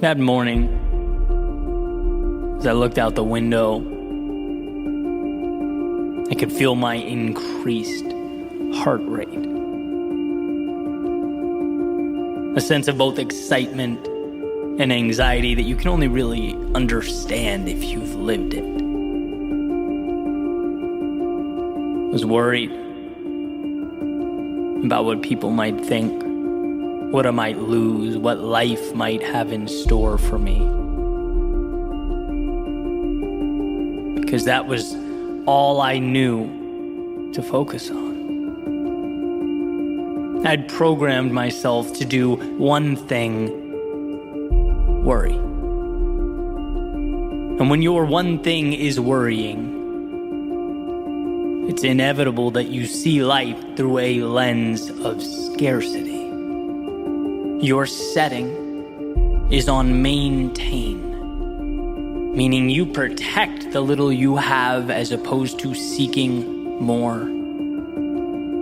That morning, as I looked out the window, I could feel my increased heart rate. A sense of both excitement and anxiety that you can only really understand if you've lived it. I was worried about what people might think, what I might lose, what life might have in store for me. Because that was all I knew to focus on. I'd programmed myself to do one thing: worry. And when your one thing is worrying, it's inevitable that you see life through a lens of scarcity. Your setting is on maintain, meaning you protect the little you have as opposed to seeking more.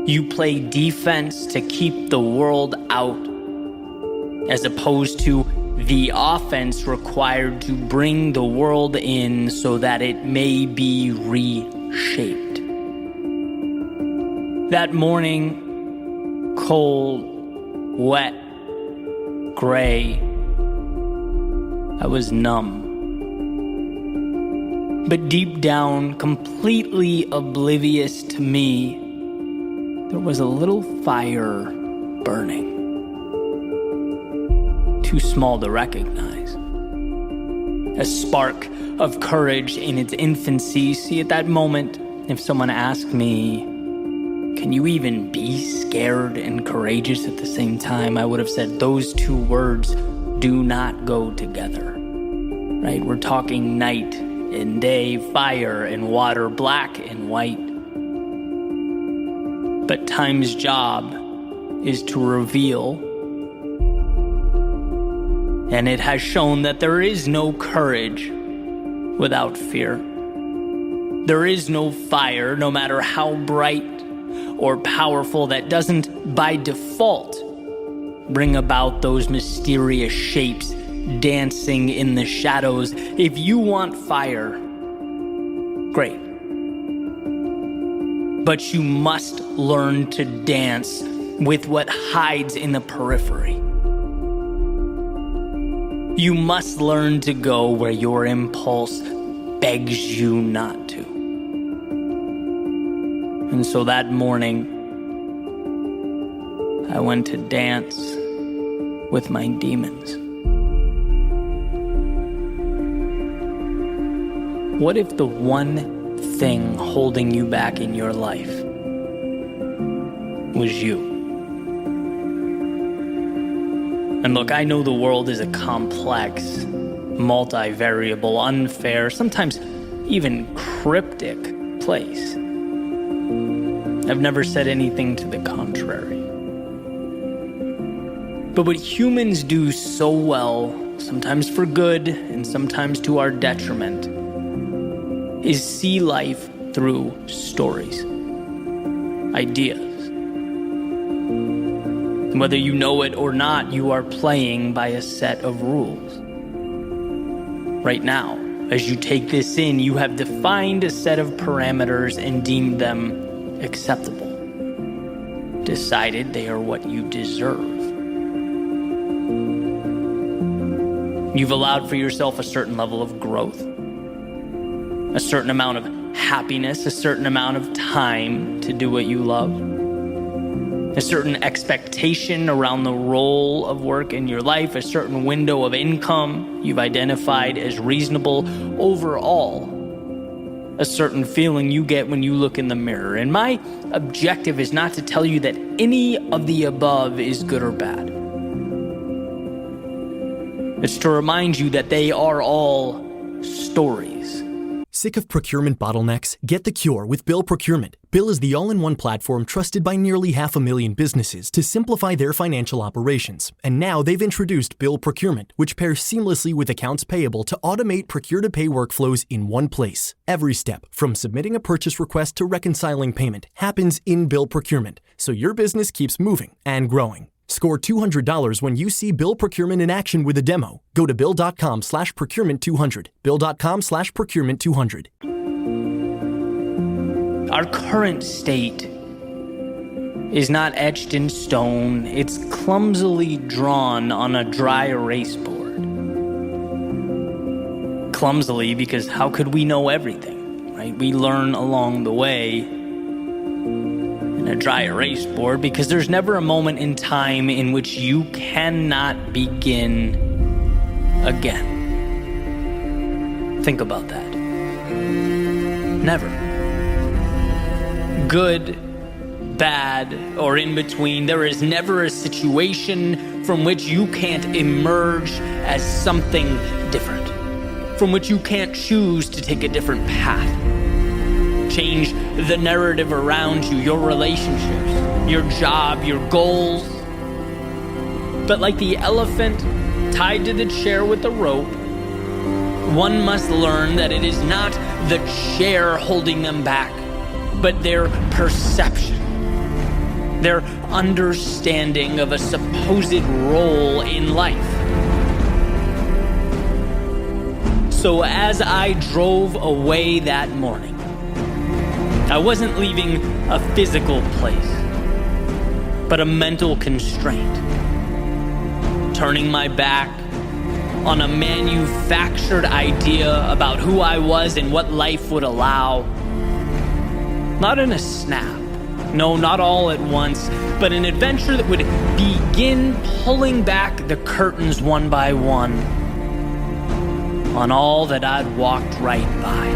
You play defense to keep the world out as opposed to the offense required to bring the world in so that it may be reshaped. That morning, cold, wet, gray, I was numb. But deep down, completely oblivious to me, there was a little fire burning. Too small to recognize. A spark of courage in its infancy. See, at that moment, if someone asked me, can you even be scared and courageous at the same time? I would have said those two words do not go together, right? We're talking night and day, fire and water, black and white. But time's job is to reveal, and it has shown that there is no courage without fear. There is no fire, no matter how bright or powerful, that doesn't by default bring about those mysterious shapes dancing in the shadows. If you want fire, great. But you must learn to dance with what hides in the periphery. You must learn to go where your impulse begs you not to. And so that morning, I went to dance with my demons. What if the one thing holding you back in your life was you? And look, I know the world is a complex, multivariable, unfair, sometimes even cryptic place. I've never said anything to the contrary. But what humans do so well, sometimes for good and sometimes to our detriment, is see life through stories, ideas. And whether you know it or not, you are playing by a set of rules. Right now, as you take this in, you have defined a set of parameters and deemed them acceptable. Decided they are what you deserve. You've allowed for yourself a certain level of growth, a certain amount of happiness, a certain amount of time to do what you love, a certain expectation around the role of work in your life, a certain window of income you've identified as reasonable. Overall, a certain feeling you get when you look in the mirror. And my objective is not to tell you that any of the above is good or bad. It's to remind you that they are all stories. Sick of procurement bottlenecks? Get the cure with Bill Procurement. Bill is the all-in-one platform trusted by nearly 500,000 businesses to simplify their financial operations. And now they've introduced Bill Procurement, which pairs seamlessly with accounts payable to automate procure-to-pay workflows in one place. Every step, from submitting a purchase request to reconciling payment, happens in Bill Procurement, so your business keeps moving and growing. Score $200 when you see Bill Procurement in action with a demo. Go to bill.com/procurement200. bill.com/procurement200. Our current state is not etched in stone. It's clumsily drawn on a dry erase board. Clumsily, because how could we know everything, right? We learn along the way. A dry erase board, because there's never a moment in time in which you cannot begin again. Think about that. Never. Good, bad, or in between, there is never a situation from which you can't emerge as something different, from which you can't choose to take a different path. Change the narrative around you, your relationships, your job, your goals. But like the elephant tied to the chair with a rope, one must learn that it is not the chair holding them back, but their perception, their understanding of a supposed role in life. So as I drove away that morning, I wasn't leaving a physical place, but a mental constraint. Turning my back on a manufactured idea about who I was and what life would allow. Not in a snap, no, not all at once, but an adventure that would begin pulling back the curtains one by one on all that I'd walked right by.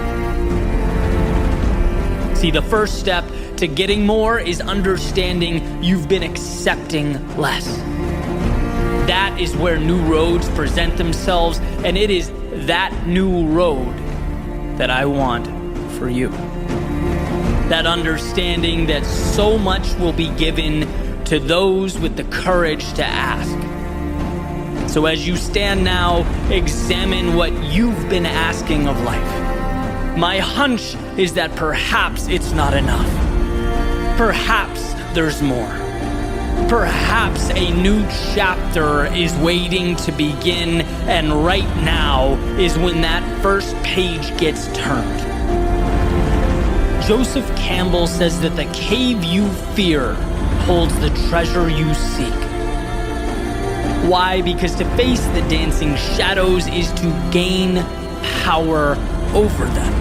See, the first step to getting more is understanding you've been accepting less. That is where new roads present themselves, and it is that new road that I want for you. That understanding that so much will be given to those with the courage to ask. So as you stand now, examine what you've been asking of life. My hunch is that perhaps it's not enough. Perhaps there's more. Perhaps a new chapter is waiting to begin, and right now is when that first page gets turned. Joseph Campbell says that the cave you fear holds the treasure you seek. Why? Because to face the dancing shadows is to gain power over them.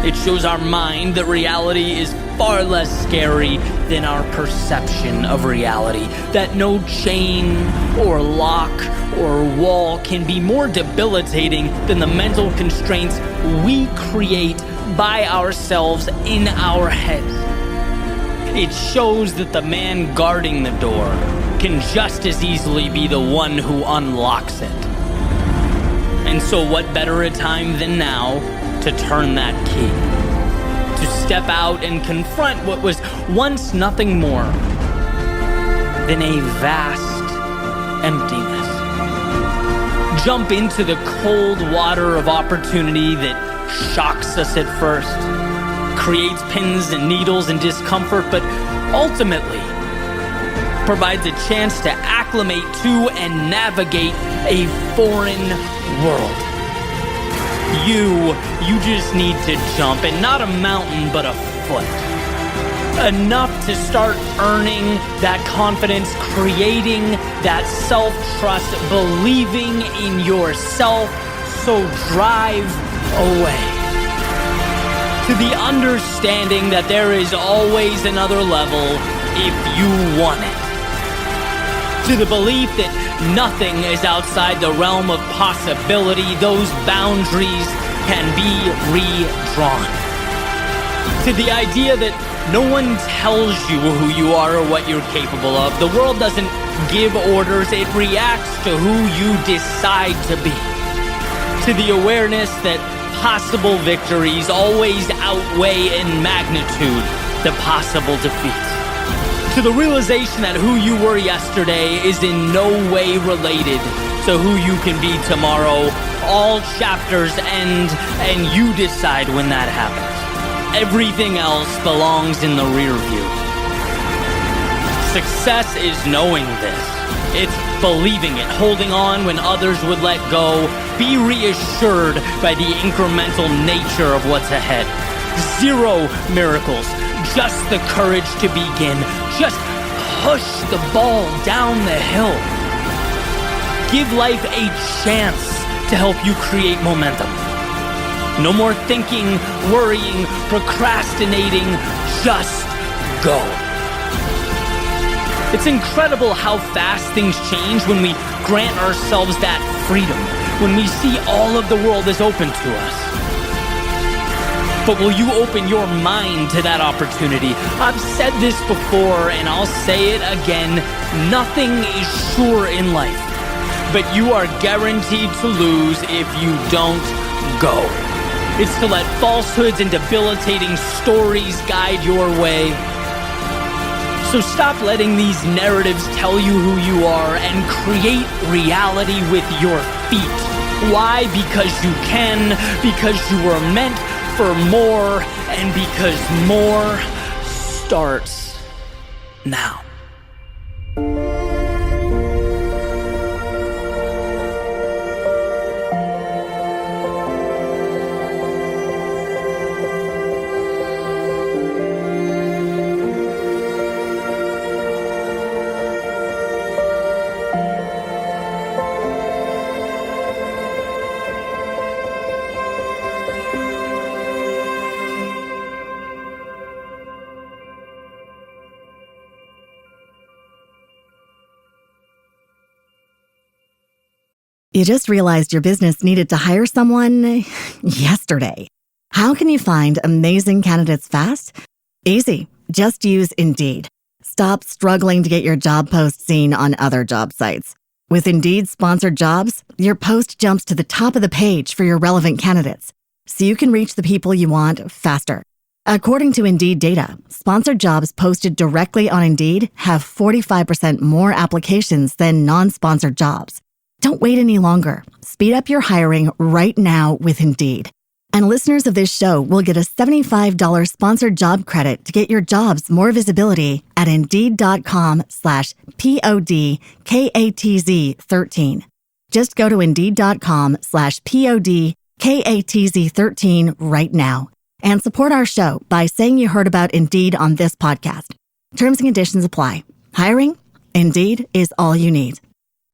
It shows our mind that reality is far less scary than our perception of reality. That no chain or lock or wall can be more debilitating than the mental constraints we create by ourselves in our heads. It shows that the man guarding the door can just as easily be the one who unlocks it. And so what better a time than now to turn that key, to step out and confront what was once nothing more than a vast emptiness. Jump into the cold water of opportunity that shocks us at first, creates pins and needles and discomfort, but ultimately provides a chance to acclimate to and navigate a foreign world. You just need to jump, and not a mountain, but a foot. Enough to start earning that confidence, creating that self-trust, believing in yourself, so drive away. To the understanding that there is always another level if you want it. To the belief that nothing is outside the realm of possibility, those boundaries can be redrawn. To the idea that no one tells you who you are or what you're capable of. The world doesn't give orders, it reacts to who you decide to be. To the awareness that possible victories always outweigh in magnitude the possible defeats. To the realization that who you were yesterday is in no way related to who you can be tomorrow. All chapters end, and you decide when that happens. Everything else belongs in the rear view. Success is knowing this. It's believing it, holding on when others would let go. Be reassured by the incremental nature of what's ahead. 0 miracles, just the courage to begin. Just push the ball down the hill. Give life a chance to help you create momentum. No more thinking, worrying, procrastinating. Just go. It's incredible how fast things change when we grant ourselves that freedom, when we see all of the world is open to us. But will you open your mind to that opportunity? I've said this before and I'll say it again. Nothing is sure in life, but you are guaranteed to lose if you don't go. It's to let falsehoods and debilitating stories guide your way. So stop letting these narratives tell you who you are and create reality with your feet. Why? Because you can, because you were meant for more, and because more starts now. You just realized your business needed to hire someone yesterday. How can you find amazing candidates fast? Easy. Just use Indeed. Stop struggling to get your job post seen on other job sites. With Indeed sponsored jobs, your post jumps to the top of the page for your relevant candidates, so you can reach the people you want faster. According to Indeed data, sponsored jobs posted directly on Indeed have 45% more applications than non-sponsored jobs. Don't wait any longer. Speed up your hiring right now with Indeed. And listeners of this show will get a $75 sponsored job credit to get your jobs more visibility at Indeed.com/PODKATZ13. Just go to Indeed.com/PODKATZ13 right now and support our show by saying you heard about Indeed on this podcast. Terms and conditions apply. Hiring? Indeed is all you need.